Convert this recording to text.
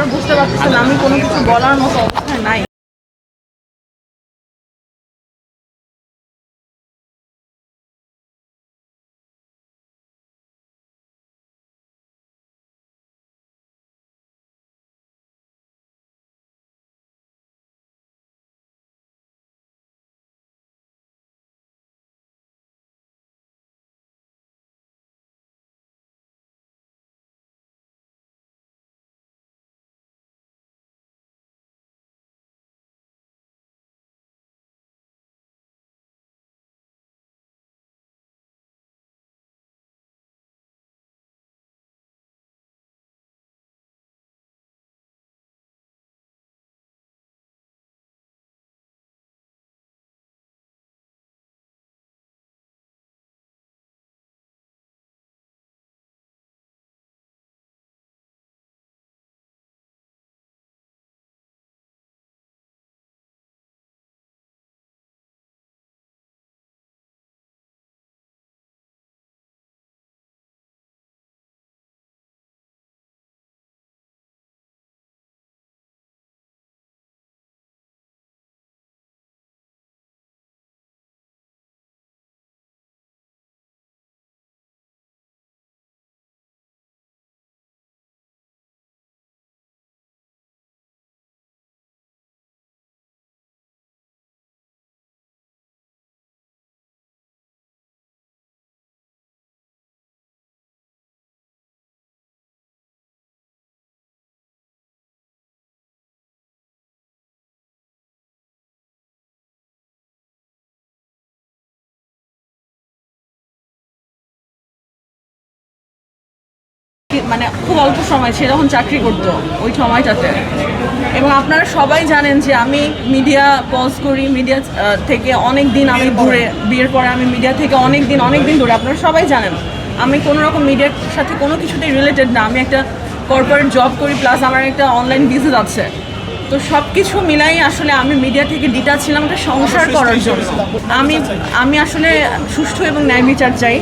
আপনারা বুঝতে পারতেছেন আমি কোনো কিছু বলার মতো অবস্থায় নাই। মানে খুব অল্প সময় সে যখন চাকরি করতো ওই সময়টাতে, এবং আপনারা সবাই জানেন যে আমি মিডিয়া পজ করি, মিডিয়া থেকে অনেক দিন আমি দূরে, বিয়ের পরে আমি মিডিয়া থেকে অনেক দিন দূরে, আপনারা সবাই জানেন আমি কোনো রকম মিডিয়ার সাথে কোনো কিছুতেই রিলেটেড না। আমি একটা কর্পোরেট জব করি, প্লাস আমার একটা অনলাইন বিজনেস আছে। তো সব কিছু মিলাই আসলে আমি মিডিয়া থেকে ডিটাচ ছিলাম একটা সংসার করার জন্য। আমি আসলে সুষ্ঠু এবং ন্যায় বিচার চাই।